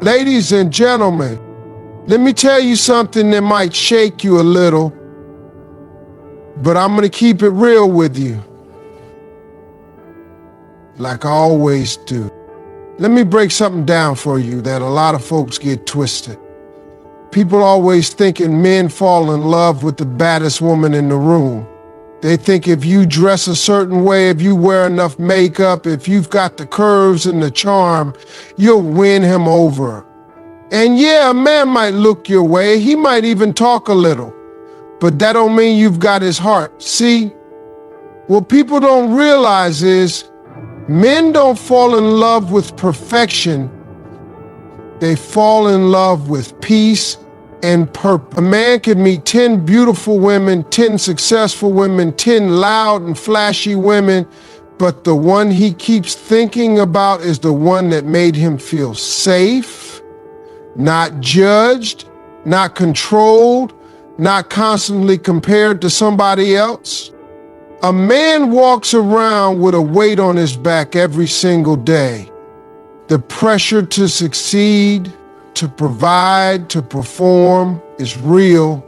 Ladies and gentlemen, let me tell you something that might shake you a little, but I'm going to keep it real with you, like I always do. Let me break something down for you that a lot of folks get twisted. People always thinking men fall in love with the baddest woman in the room. They think if you dress a certain way, if you wear enough makeup, if you've got the curves and the charm, you'll win him over. And yeah, a man might look your way, he might even talk a little, but that don't mean you've got his heart. See, what people don't realize is men don't fall in love with perfection. They fall in love with peace and purpose. A man can meet 10 beautiful women, 10 successful women, 10 loud and flashy women, but the one he keeps thinking about is the one that made him feel safe, not judged, not controlled, not constantly compared to somebody else. A man walks around with a weight on his back every single day. The pressure to succeed, to provide, to perform is real.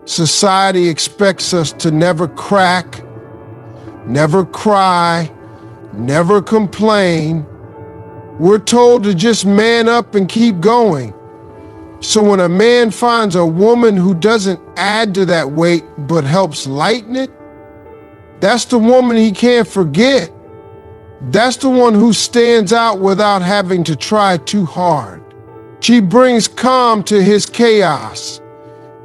Society expects us to never crack, never cry, never complain. We're told to just man up and keep going. So when a man finds a woman who doesn't add to that weight but helps lighten it, that's the woman he can't forget. That's the one who stands out without having to try too hard. She brings calm to his chaos.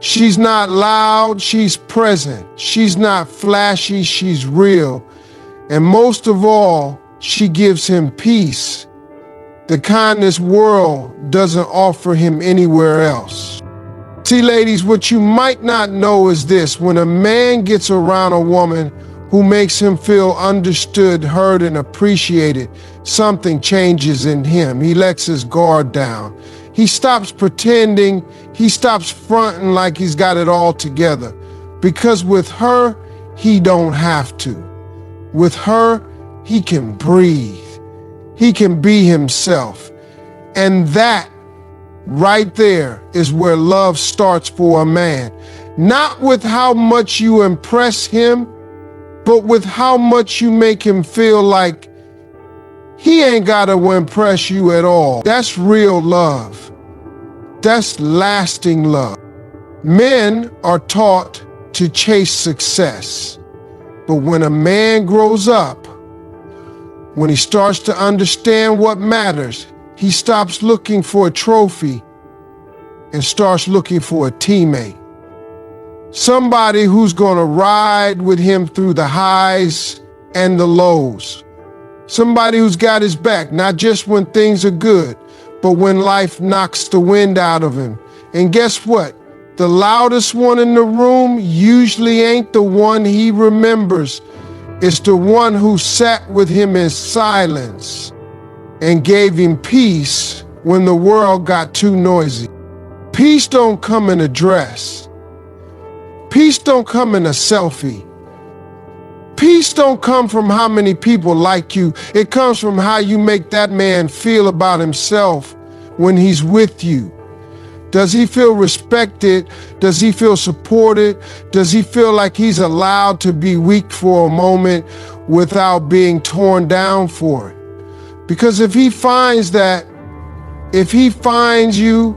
She's not loud, she's present. She's not flashy, she's real. And most of all, she gives him peace, the kind this world doesn't offer him anywhere else. See, ladies, what you might not know is this: when a man gets around a woman who makes him feel understood, heard, and appreciated, something changes in him. He lets his guard down. He stops pretending, he stops fronting like he's got it all together. Because with her, he don't have to. With her, he can breathe. He can be himself. And that right there is where love starts for a man. Not with how much you impress him, but with how much you make him feel like he ain't got to impress you at all. That's real love. That's lasting love. Men are taught to chase success. But when a man grows up, when he starts to understand what matters, he stops looking for a trophy and starts looking for a teammate. Somebody who's going to ride with him through the highs and the lows. Somebody who's got his back, not just when things are good, but when life knocks the wind out of him. And guess what? The loudest one in the room usually ain't the one he remembers. It's the one who sat with him in silence and gave him peace when the world got too noisy. Peace don't come in a dress. Peace don't come in a selfie. Peace don't come from how many people like you. It comes from how you make that man feel about himself when he's with you. Does he feel respected? Does he feel supported? Does he feel like he's allowed to be weak for a moment without being torn down for it? Because if he finds you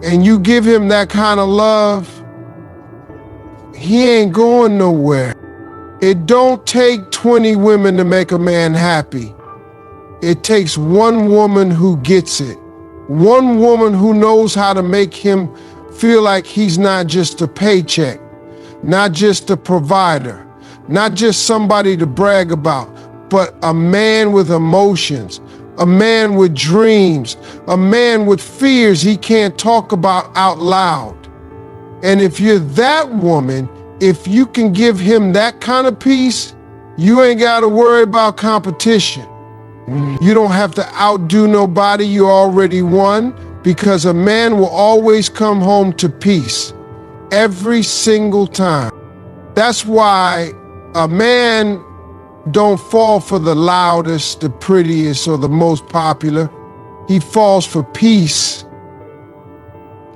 and you give him that kind of love, he ain't going nowhere. It don't take 20 women to make a man happy. It takes one woman who gets it. One woman who knows how to make him feel like he's not just a paycheck, not just a provider, not just somebody to brag about, but a man with emotions, a man with dreams, a man with fears he can't talk about out loud. And if you're that woman, if you can give him that kind of peace, you ain't got to worry about competition. You don't have to outdo nobody, you already won, because a man will always come home to peace every single time. That's why a man don't fall for the loudest, the prettiest, or the most popular. He falls for peace.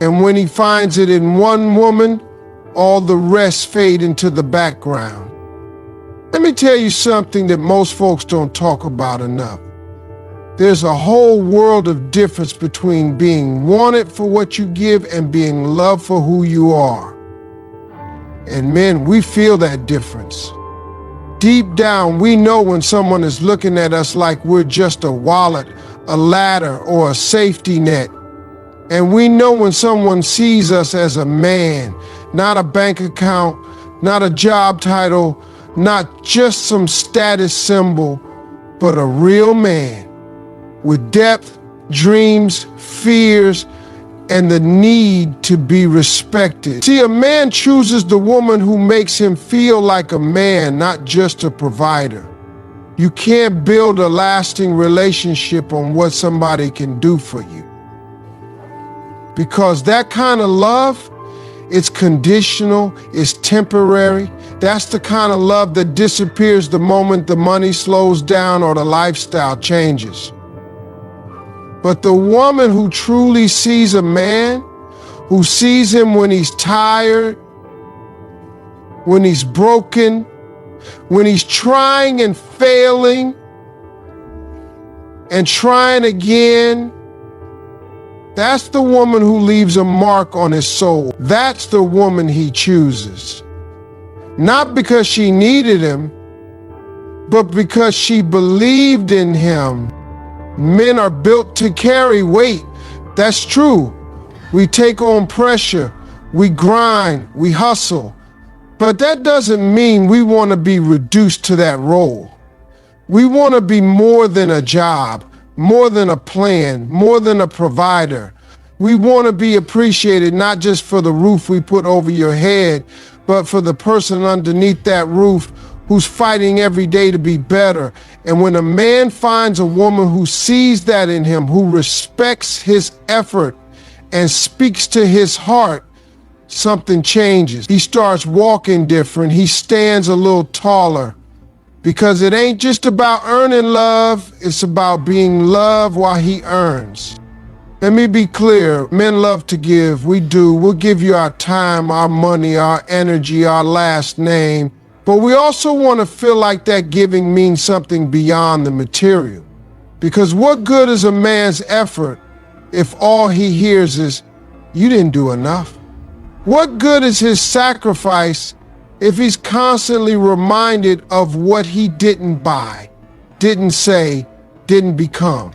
And when he finds it in one woman, all the rest fade into the background. Let me tell you something that most folks don't talk about enough. There's a whole world of difference between being wanted for what you give and being loved for who you are. And men, we feel that difference. Deep down, we know when someone is looking at us like we're just a wallet, a ladder, or a safety net. And we know when someone sees us as a man, not a bank account, not a job title, not just some status symbol, but a real man with depth, dreams, fears, and the need to be respected. See, a man chooses the woman who makes him feel like a man, not just a provider. You can't build a lasting relationship on what somebody can do for you. Because that kind of love, it's conditional, it's temporary. That's the kind of love that disappears the moment the money slows down or the lifestyle changes. But the woman who truly sees a man, who sees him when he's tired, when he's broken, when he's trying and failing, and trying again, that's the woman who leaves a mark on his soul. That's the woman he chooses. Not because she needed him, but because she believed in him. Men are built to carry weight. That's true. We take on pressure, we grind, we hustle. But that doesn't mean we want to be reduced to that role. We want to be more than a job, more than a plan, more than a provider. We want to be appreciated not just for the roof we put over your head, but for the person underneath that roof who's fighting every day to be better. And when a man finds a woman who sees that in him, who respects his effort and speaks to his heart, something changes. He starts walking different. He stands a little taller. Because it ain't just about earning love, it's about being loved while he earns. Let me be clear, men love to give, we do. We'll give you our time, our money, our energy, our last name. But we also want to feel like that giving means something beyond the material. Because what good is a man's effort if all he hears is, you didn't do enough? What good is his sacrifice if he's constantly reminded of what he didn't buy, didn't say, didn't become?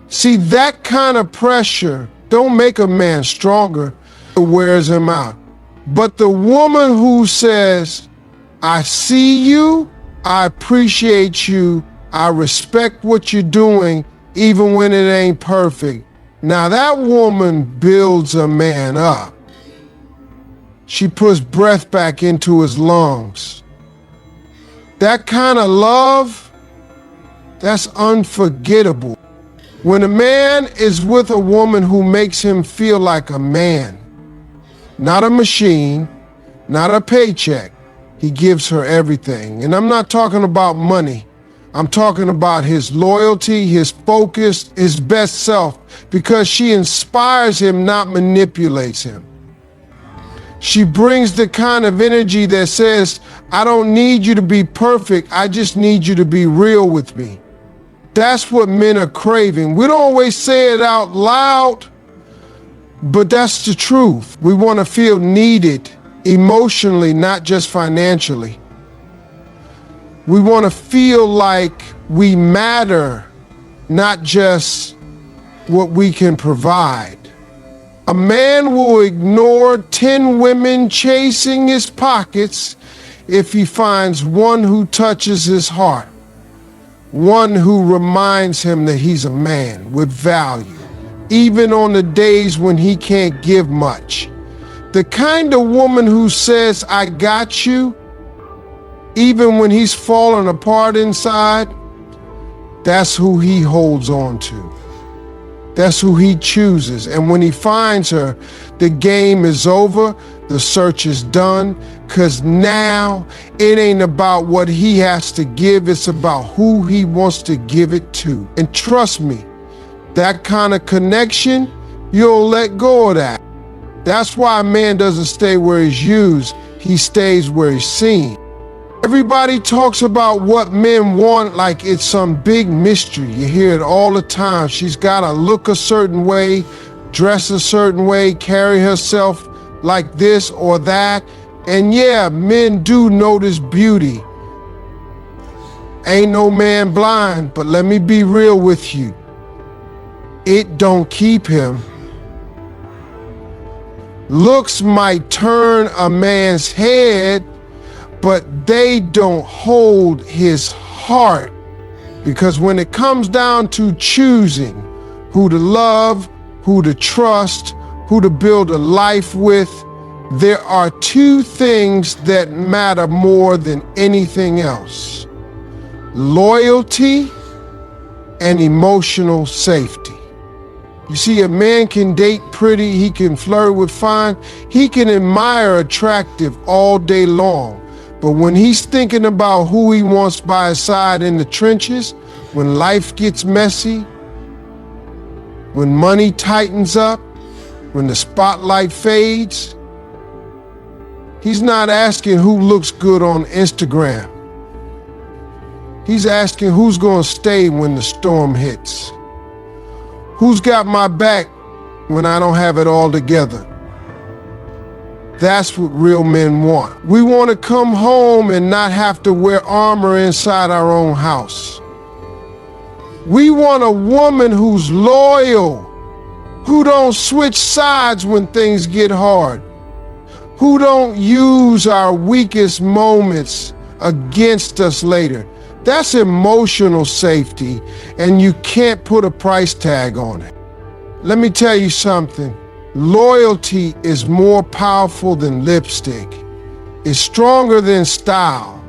See, that kind of pressure don't make a man stronger, it wears him out. But the woman who says, I see you, I appreciate you, I respect what you're doing, even when it ain't perfect. Now that woman builds a man up. She puts breath back into his lungs. That kind of love, that's unforgettable. When a man is with a woman who makes him feel like a man, not a machine, not a paycheck, he gives her everything. And I'm not talking about money. I'm talking about his loyalty, his focus, his best self, because she inspires him, not manipulates him. She brings the kind of energy that says, I don't need you to be perfect, I just need you to be real with me. That's what men are craving. We don't always say it out loud, but that's the truth. We want to feel needed emotionally, not just financially. We want to feel like we matter, not just what we can provide. A man will ignore 10 women chasing his pockets if he finds one who touches his heart, one who reminds him that he's a man with value, even on the days when he can't give much. The kind of woman who says, I got you, even when he's falling apart inside, that's who he holds on to. That's who he chooses. And when he finds her, the game is over, the search is done, because now it ain't about what he has to give, it's about who he wants to give it to. And trust me, That kind of connection, you'll let go of that. That's why a man doesn't stay where he's used, he stays where he's seen. Everybody talks about what men want like it's some big mystery. You hear it all the time. She's gotta look a certain way, dress a certain way, carry herself like this or that. And yeah, men do notice beauty. Ain't no man blind, but let me be real with you. It don't keep him. Looks might turn a man's head, but they don't hold his heart. Because when it comes down to choosing who to love, who to trust, who to build a life with, there are two things that matter more than anything else: loyalty and emotional safety. You see, a man can date pretty, he can flirt with fine, he can admire attractive all day long. But when he's thinking about who he wants by his side in the trenches, when life gets messy, when money tightens up, when the spotlight fades, he's not asking who looks good on Instagram. He's asking who's gonna stay when the storm hits. Who's got my back when I don't have it all together? That's what real men want. We want to come home and not have to wear armor inside our own house. We want a woman who's loyal, who don't switch sides when things get hard, who don't use our weakest moments against us later. That's emotional safety, and you can't put a price tag on it. Let me tell you something. Loyalty is more powerful than lipstick. It's stronger than style.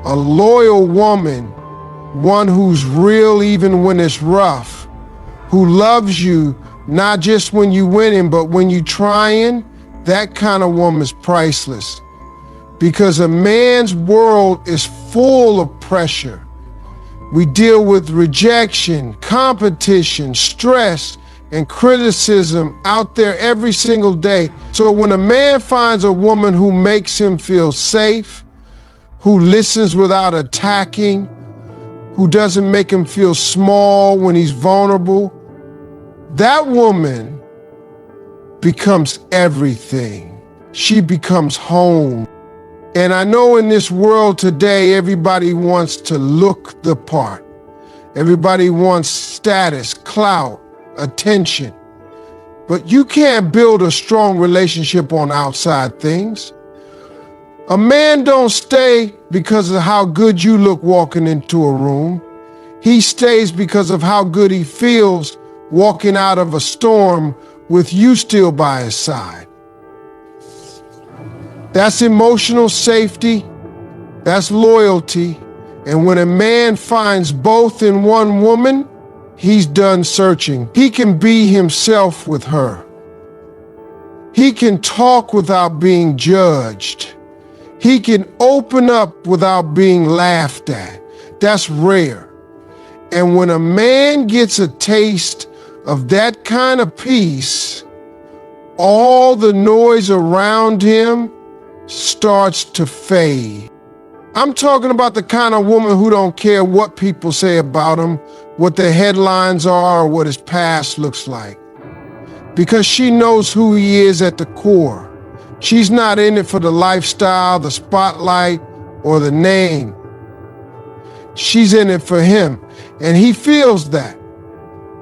A loyal woman, one who's real even when it's rough, who loves you not just when you winning, but when you trying, that kind of woman's priceless. Because a man's world is full of pressure. We deal with rejection, competition, stress, and criticism out there every single day. So when a man finds a woman who makes him feel safe, who listens without attacking, who doesn't make him feel small when he's vulnerable, that woman becomes everything. She becomes home. And I know in this world today, everybody wants to look the part. Everybody wants status, clout, attention. But you can't build a strong relationship on outside things. A man don't stay because of how good you look walking into a room. He stays because of how good he feels walking out of a storm with you still by his side. That's emotional safety. That's loyalty. And when a man finds both in one woman, he's done searching. He can be himself with her. He can talk without being judged. He can open up without being laughed at. That's rare. And when a man gets a taste of that kind of peace, all the noise around him starts to fade. I'm talking about the kind of woman who don't care what people say about him, what the headlines are, or what his past looks like. Because she knows who he is at the core. She's not in it for the lifestyle, the spotlight, or the name. She's in it for him, and he feels that.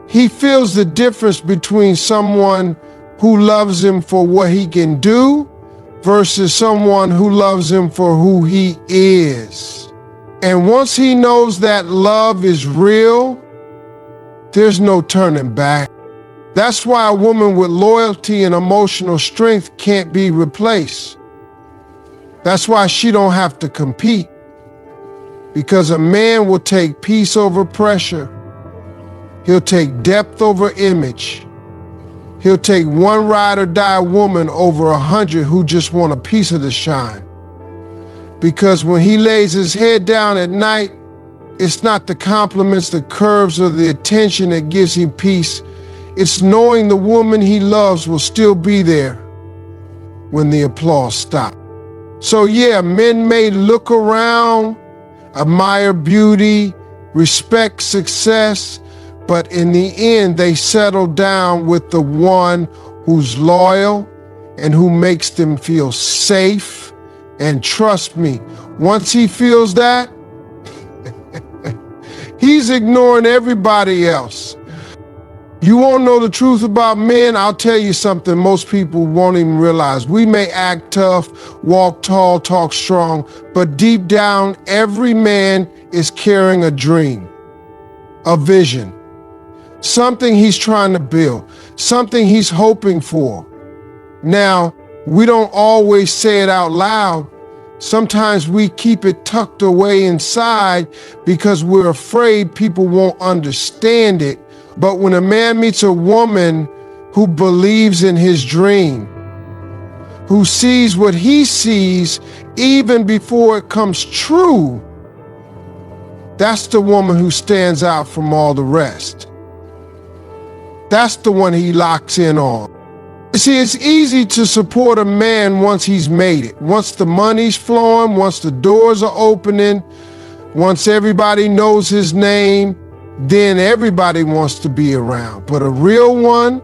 He feels the difference between someone who loves him for what he can do versus someone who loves him for who he is. And once he knows that love is real, there's no turning back. That's why a woman with loyalty and emotional strength can't be replaced. That's why she don't have to compete. Because a man will take peace over pressure. He'll take depth over image. He'll take one ride or die woman over 100 who just want a piece of the shine. Because when he lays his head down at night, It's not the compliments, the curves, or the attention that gives him peace. It's knowing the woman he loves will still be there when the applause stops. So yeah, men may look around, admire beauty, respect success, but in the end, they settle down with the one who's loyal and who makes them feel safe. And trust me, once he feels that, he's ignoring everybody else. You won't know the truth about men. I'll tell you something most people won't even realize. We may act tough, walk tall, talk strong, but deep down, every man is carrying a dream, a vision, something he's trying to build, something he's hoping for. Now, we don't always say it out loud. Sometimes we keep it tucked away inside because we're afraid people won't understand it. But when a man meets a woman who believes in his dream, who sees what he sees even before it comes true, that's the woman who stands out from all the rest. That's the one he locks in on. You see, it's easy to support a man once he's made it. Once the money's flowing, once the doors are opening, once everybody knows his name, then everybody wants to be around. But a real one,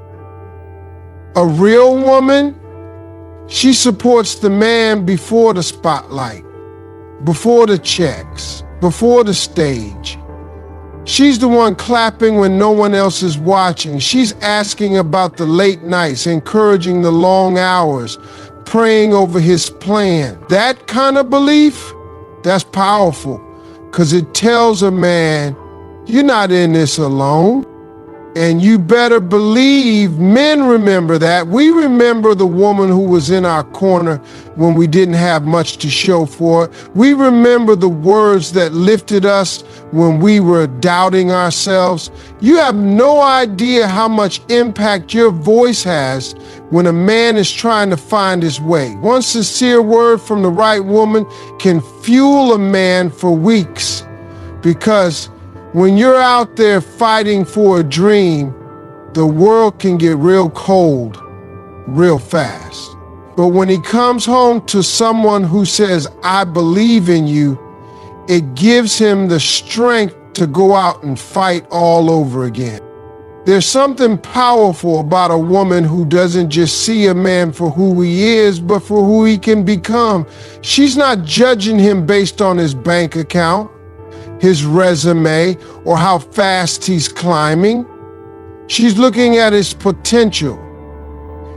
a real woman, she supports the man before the spotlight, before the checks, before the stage. She's the one clapping when no one else is watching. She's asking about the late nights, encouraging the long hours, praying over his plan. That kind of belief, that's powerful, because it tells a man, you're not in this alone. And you better believe men remember that. We remember the woman who was in our corner when we didn't have much to show for it. We remember the words that lifted us when we were doubting ourselves. You have no idea how much impact your voice has when a man is trying to find his way. One sincere word from the right woman can fuel a man for weeks, because when you're out there fighting for a dream, the world can get real cold real fast. But when he comes home to someone who says, I believe in you, it gives him the strength to go out and fight all over again. There's something powerful about a woman who doesn't just see a man for who he is, but for who he can become. She's not judging him based on his bank account, his resume, or how fast he's climbing. She's looking at his potential.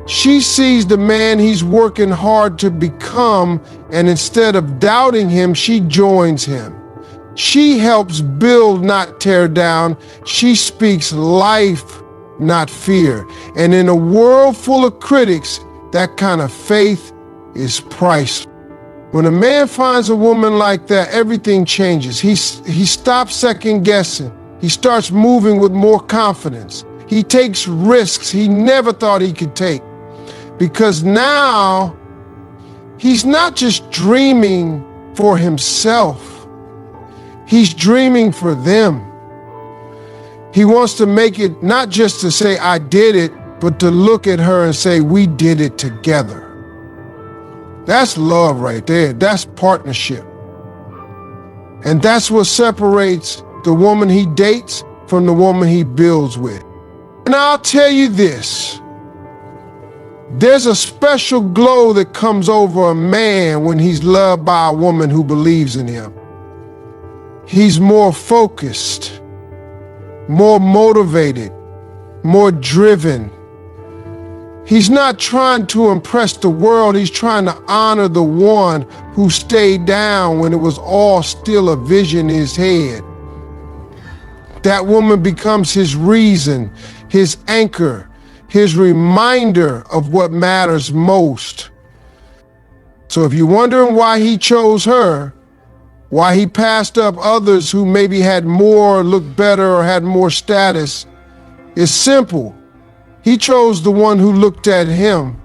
She sees the man he's working hard to become, and instead of doubting him, she joins him. She helps build, not tear down. She speaks life, not fear. And in a world full of critics, that kind of faith is priceless. When a man finds a woman like that, everything changes. He stops second guessing. He starts moving with more confidence. He takes risks he never thought he could take. Because now, he's not just dreaming for himself. He's dreaming for them. He wants to make it not just to say, I did it, but to look at her and say, we did it together. That's love right there. That's partnership. And that's what separates the woman he dates from the woman he builds with. And I'll tell you this, there's a special glow that comes over a man when he's loved by a woman who believes in him. He's more focused, more motivated, more driven. He's not trying to impress the world. He's trying to honor the one who stayed down when it was all still a vision in his head. That woman becomes his reason, his anchor, his reminder of what matters most. So if you're wondering why he chose her, why he passed up others who maybe had more, looked better, or had more status, it's simple. He chose the one who looked at him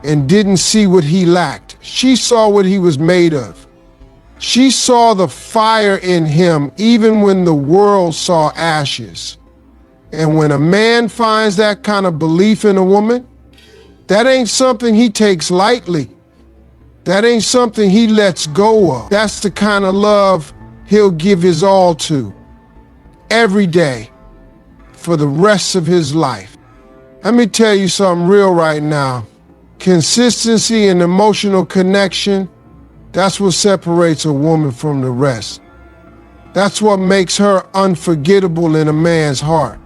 and didn't see what he lacked. She saw what he was made of. She saw the fire in him even when the world saw ashes. And when a man finds that kind of belief in a woman, that ain't something he takes lightly. That ain't something he lets go of. That's the kind of love he'll give his all to every day for the rest of his life. Let me tell you something real right now. Consistency and emotional connection, that's what separates a woman from the rest. That's what makes her unforgettable in a man's heart.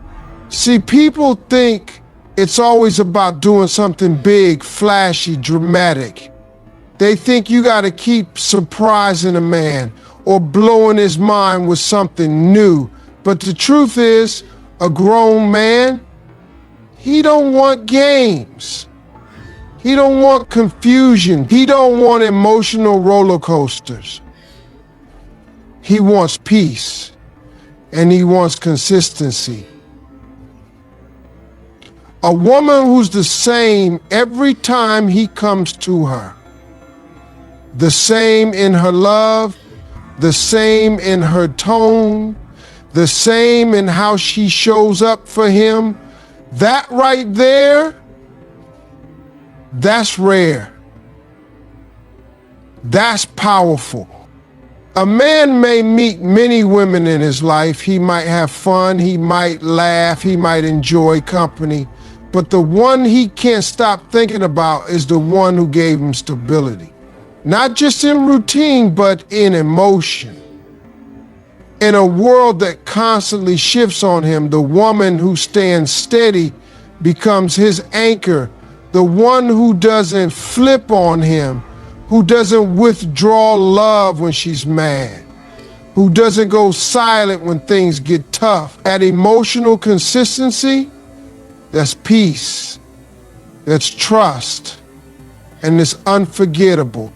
See, people think it's always about doing something big, flashy, dramatic. They think you gotta keep surprising a man or blowing his mind with something new. But the truth is, a grown man, he don't want games. He don't want confusion. He don't want emotional roller coasters. He wants peace, and he wants consistency. A woman who's the same every time he comes to her. The same in her love, the same in her tone, the same in how she shows up for him. That right there, that's rare. That's powerful. A man may meet many women in his life. He might have fun, he might laugh, he might enjoy company, but the one he can't stop thinking about is the one who gave him stability. Not just in routine, but in emotion. In a world that constantly shifts on him, the woman who stands steady becomes his anchor. The one who doesn't flip on him, who doesn't withdraw love when she's mad, who doesn't go silent when things get tough. That emotional consistency, that's peace, that's trust, and it's unforgettable.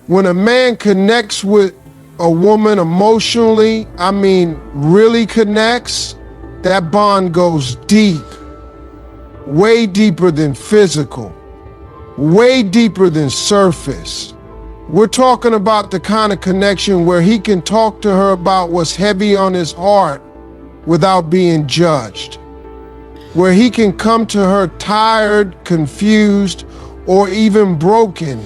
When a man connects with a woman emotionally, really connects, that bond goes deep, way deeper than physical, way deeper than surface. We're talking about the kind of connection where he can talk to her about what's heavy on his heart without being judged, where he can come to her tired, confused, or even broken,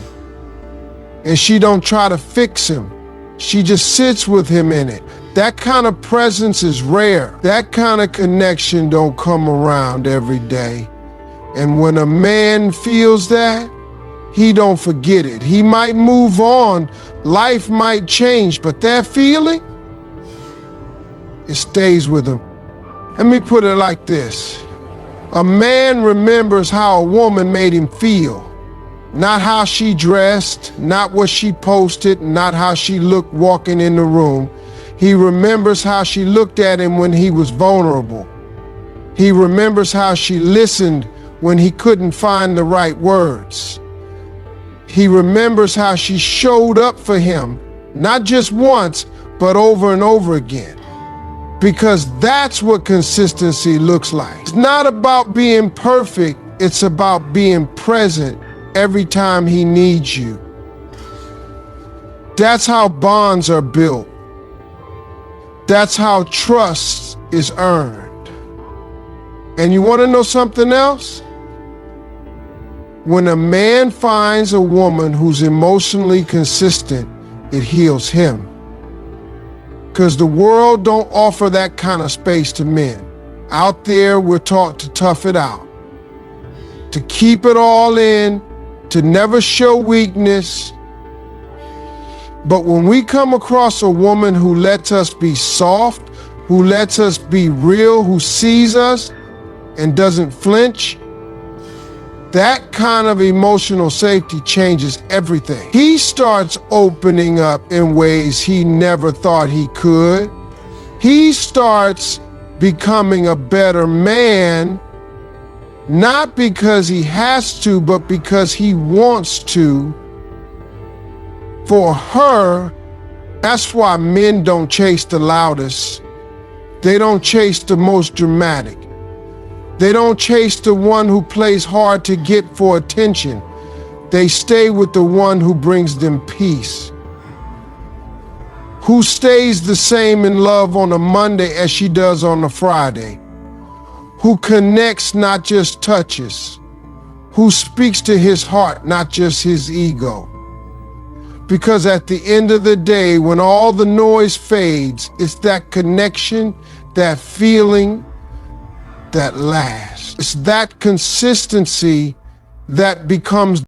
and she don't try to fix him. She just sits with him in it. That kind of presence is rare. That kind of connection don't come around every day. And when a man feels that, he don't forget it. He might move on, life might change, but that feeling, it stays with him. Let me put it like this. A man remembers how a woman made him feel. Not how she dressed, not what she posted, not how she looked walking in the room. He remembers how she looked at him when he was vulnerable. He remembers how she listened when he couldn't find the right words. He remembers how she showed up for him, not just once, but over and over again. Because that's what consistency looks like. It's not about being perfect, it's about being present every time he needs you. That's how bonds are built. That's how trust is earned. And you want to know something else? When a man finds a woman who's emotionally consistent, it heals him. Because the world don't offer that kind of space to men. Out there, we're taught to tough it out, to keep it all in, to never show weakness. But when we come across a woman who lets us be soft, who lets us be real, who sees us and doesn't flinch, that kind of emotional safety changes everything. He starts opening up in ways he never thought he could. He starts becoming a better man, not because he has to, but because he wants to. For her, that's why men don't chase the loudest. They don't chase the most dramatic. They don't chase the one who plays hard to get for attention. They stay with the one who brings them peace. Who stays the same in love on a Monday as she does on a Friday? Who connects, not just touches? Who speaks to his heart, not just his ego? Because at the end of the day, when all the noise fades, it's that connection, that feeling that lasts. It's that consistency that becomes